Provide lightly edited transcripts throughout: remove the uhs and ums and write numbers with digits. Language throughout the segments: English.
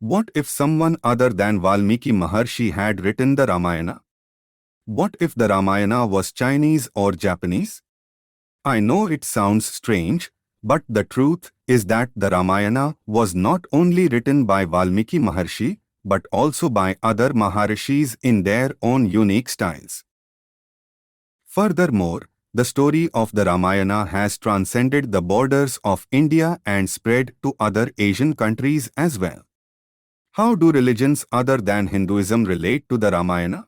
What if someone other than Valmiki Maharshi had written the Ramayana? What if the Ramayana was Chinese or Japanese? I know it sounds strange, but the truth is that the Ramayana was not only written by Valmiki Maharshi, but also by other Maharishis in their own unique styles. Furthermore, the story of the Ramayana has transcended the borders of India and spread to other Asian countries as well. How do religions other than Hinduism relate to the Ramayana?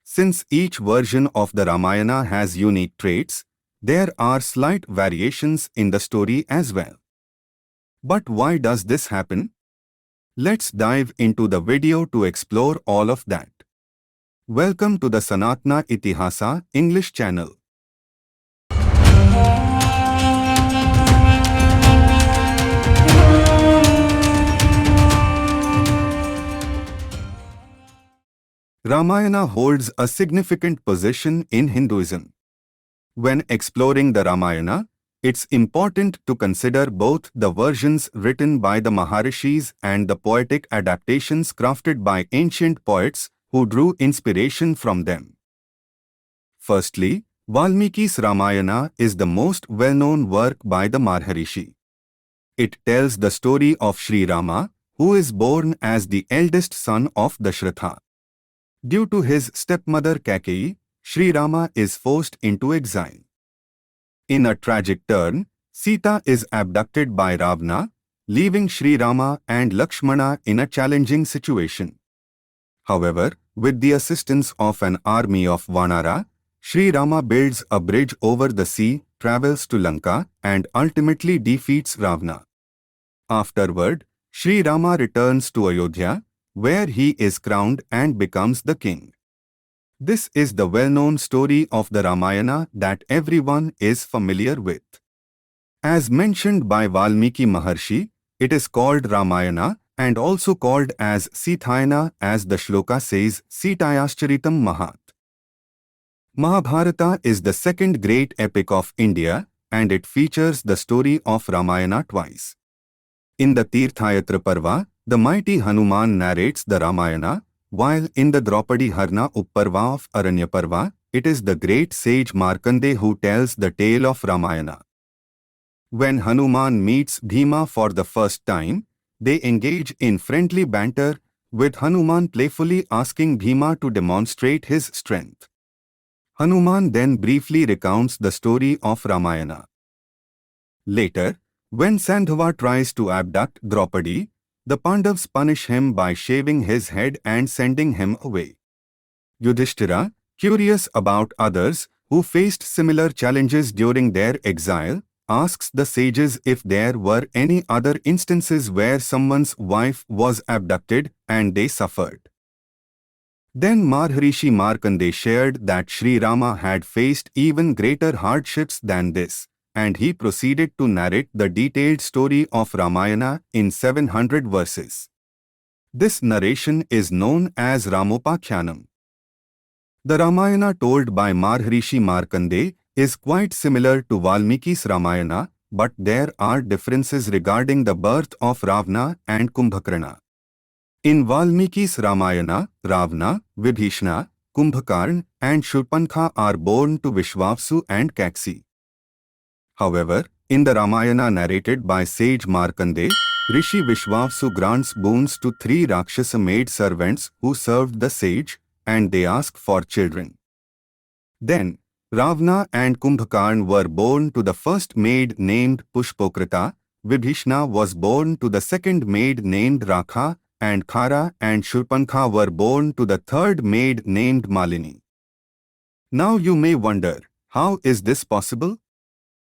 Since each version of the Ramayana has unique traits, there are slight variations in the story as well. But why does this happen? Let's dive into the video to explore all of that. Welcome to the Sanatana Itihasa-English channel. Ramayana holds a significant position in Hinduism. When exploring the Ramayana, it's important to consider both the versions written by the Maharishis and the poetic adaptations crafted by ancient poets who drew inspiration from them. Firstly, Valmiki's Ramayana is the most well-known work by the Maharishi. It tells the story of Sri Rama, who is born as the eldest son of Dashratha. Due to his stepmother Kaikeyi, Sri Rama is forced into exile. In a tragic turn, Sita is abducted by Ravana, leaving Sri Rama and Lakshmana in a challenging situation. However, with the assistance of an army of Vanara, Sri Rama builds a bridge over the sea, travels to Lanka, and ultimately defeats Ravana. Afterward, Sri Rama returns to Ayodhya, where he is crowned and becomes the king. This is the well-known story of the Ramayana that everyone is familiar with. As mentioned by Valmiki Maharshi, it is called Ramayana and also called as Sitayana, as the shloka says, Sitayascharitam Mahat. Mahabharata is the second great epic of India, and it features the story of Ramayana twice. In the Tirthayatra Parva, the mighty Hanuman narrates the Ramayana, while in the Draupadi Harna Upparva of Aranya Parva, it is the great sage Markandeya who tells the tale of Ramayana. When Hanuman meets Bhima for the first time, they engage in friendly banter, with Hanuman playfully asking Bhima to demonstrate his strength. Hanuman then briefly recounts the story of Ramayana. Later, when Sandhava tries to abduct Draupadi, the Pandavas punish him by shaving his head and sending him away. Yudhishthira, curious about others who faced similar challenges during their exile, asks the sages if there were any other instances where someone's wife was abducted and they suffered. Then Maharishi Markandeya shared that Sri Rama had faced even greater hardships than this, and he proceeded to narrate the detailed story of Ramayana in 700 verses. This narration is known as Ramopakhyanam. The Ramayana told by Maharishi Markandeya is quite similar to Valmiki's Ramayana, but there are differences regarding the birth of Ravana and Kumbhakarna. In Valmiki's Ramayana, Ravana, Vibhishana, Kumbhakarna, and Shurpankha are born to Vishwavasu and Kaksi. However, in the Ramayana narrated by sage Markandeya, Rishi Vishwavasu grants boons to 3 Rakshasa maid servants who served the sage, and they ask for children. Then, Ravana and Kumbhakarna were born to the first maid named Pushpokrita, Vibhishana was born to the second maid named Rakha, and Khara and Shurpankha were born to the third maid named Malini. Now you may wonder, how is this possible?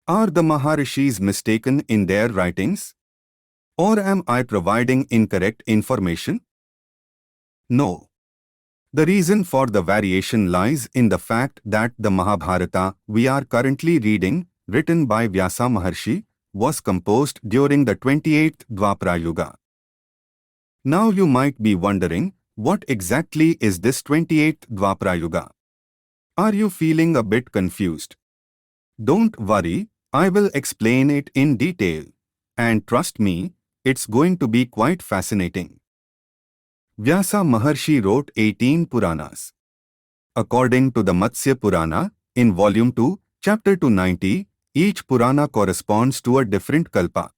Are the Maharishis mistaken in their writings? Or am I providing incorrect information? No. The reason for the variation lies in the fact that the Mahabharata we are currently reading, written by Vyasa Maharshi, was composed during the 28th Dwapara Yuga. Now you might be wondering, what exactly is this 28th Dwapara Yuga? Are you feeling a bit confused? Don't worry, I will explain it in detail. And trust me, it's going to be quite fascinating. Vyasa Maharshi wrote 18 Puranas. According to the Matsya Purana, in Volume 2, Chapter 290, each Purana corresponds to a different kalpa.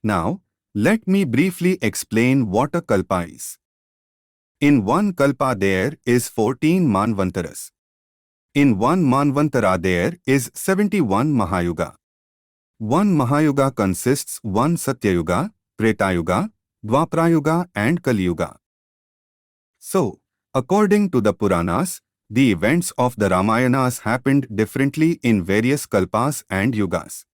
Now, let me briefly explain what a kalpa is. In one kalpa there is 14 manvantaras. In one manvantara there is 71 Mahayuga. One Mahayuga consists one Satyayuga, Tretayuga, Dwaparayuga and Kaliyuga. So, according to the Puranas, the events of the Ramayanas happened differently in various kalpas and yugas.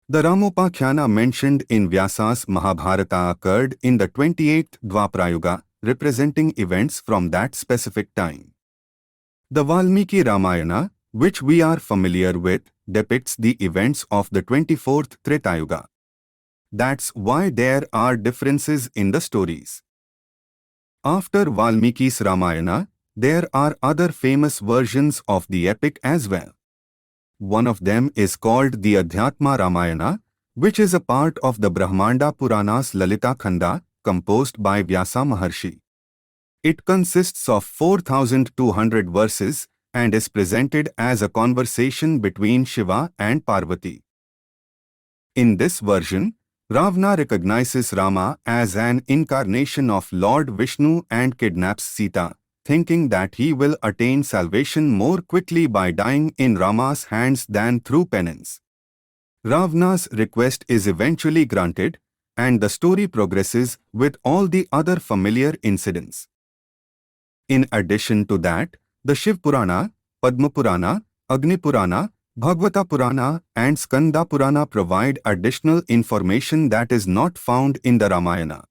The Ramopakhyana mentioned in Vyasa's Mahabharata occurred in the 28th Dwaparayuga, representing events from that specific time. The Valmiki Ramayana, which we are familiar with, depicts the events of the 24th Tretayuga. That's why there are differences in the stories. After Valmiki's Ramayana, there are other famous versions of the epic as well. One of them is called the Adhyatma Ramayana, which is a part of the Brahmanda Purana's Lalita Khanda, composed by Vyasa Maharshi. It consists of 4,200 verses and is presented as a conversation between Shiva and Parvati. In this version, Ravana recognizes Rama as an incarnation of Lord Vishnu and kidnaps Sita, thinking that he will attain salvation more quickly by dying in Rama's hands than through penance. Ravana's request is eventually granted, and the story progresses with all the other familiar incidents. In addition to that, the Shiv Purana, Padma Purana, Agni Purana, Bhagavata Purana and Skanda Purana provide additional information that is not found in the Ramayana.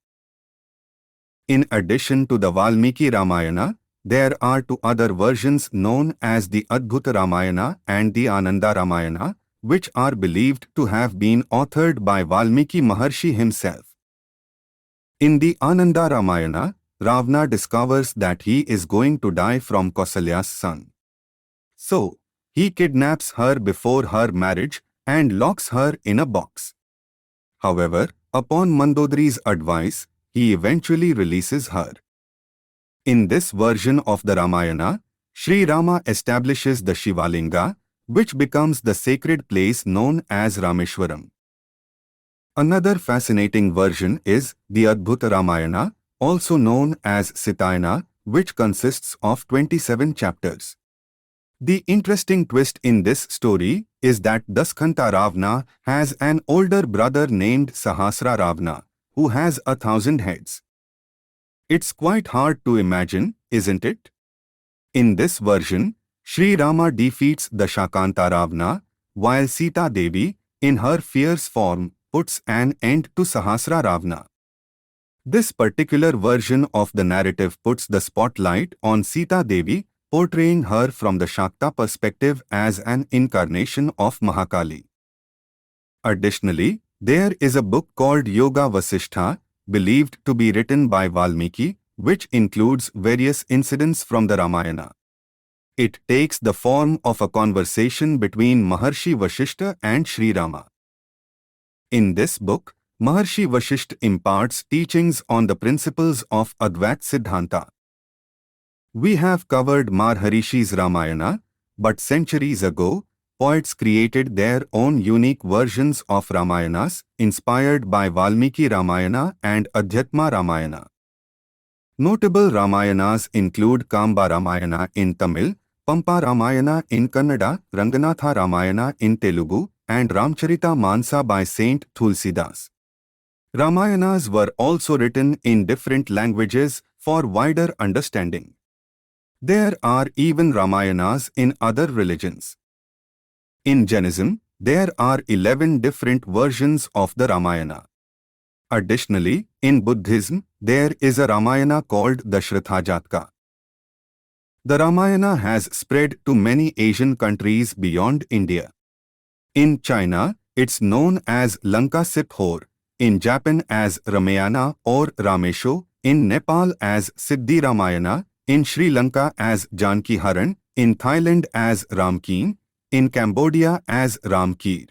In addition to the Valmiki Ramayana, there are two other versions known as the Adbhuta Ramayana and the Ananda Ramayana, which are believed to have been authored by Valmiki Maharshi himself. In the Ananda Ramayana, Ravana discovers that he is going to die from Kausalya's son. So, he kidnaps her before her marriage and locks her in a box. However, upon Mandodari's advice, he eventually releases her. In this version of the Ramayana, Sri Rama establishes the Shivalinga, which becomes the sacred place known as Rameshwaram. Another fascinating version is the Adbhuta Ramayana, also known as Sitayana, which consists of 27 chapters. The interesting twist in this story is that Daskanta Ravana has an older brother named Sahasra Ravana, who has 1,000 heads. It's quite hard to imagine, isn't it? In this version, Sri Rama defeats the Shakanta Ravana, while Sita Devi, in her fierce form, puts an end to Sahasra Ravana. This particular version of the narrative puts the spotlight on Sita Devi, portraying her from the Shakta perspective as an incarnation of Mahakali. Additionally, there is a book called Yoga Vasishtha, believed to be written by Valmiki, which includes various incidents from the Ramayana. It takes the form of a conversation between Maharshi Vashishta and Sri Rama. In this book, Maharshi Vashishta imparts teachings on the principles of Advait Siddhanta. We have covered Maharishi's Ramayana, but centuries ago, poets created their own unique versions of Ramayanas, inspired by Valmiki Ramayana and Adhyatma Ramayana. Notable Ramayanas include Kamba Ramayana in Tamil, Pampa Ramayana in Kannada, Ranganatha Ramayana in Telugu, and Ramcharita Mansa by Saint Tulsidas. Ramayanas were also written in different languages for wider understanding. There are even Ramayanas in other religions. In Jainism, there are 11 different versions of the Ramayana. Additionally, in Buddhism, there is a Ramayana called the Shraddhajatka. The Ramayana has spread to many Asian countries beyond India. In China, it's known as Lanka Siphor, in Japan as Ramayana or Ramesho, in Nepal as Siddhi Ramayana, in Sri Lanka as Janki Haran, in Thailand as Ramkeen, in Cambodia as Ramkir.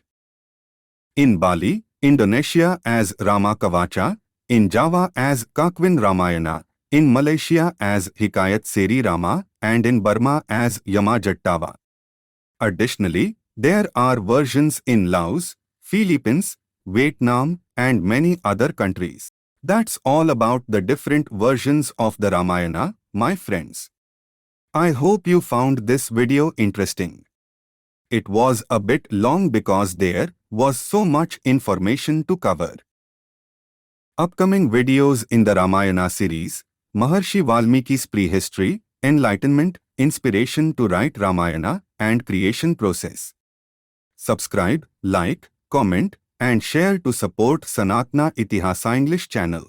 In Bali, Indonesia as Rama Kawacha, in Java as Kakwin Ramayana, in Malaysia as Hikayat Seri Rama and in Burma as Yama Jattawa. Additionally, there are versions in Laos, Philippines, Vietnam, and many other countries. That's all about the different versions of the Ramayana, my friends. I hope you found this video interesting. It was a bit long because there was so much information to cover. Upcoming videos in the Ramayana series: Maharshi Valmiki's prehistory, enlightenment, inspiration to write Ramayana, and creation process. Subscribe, like, comment, and share to support Sanatana Itihasa-English channel.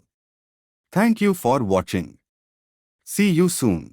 Thank you for watching. See you soon.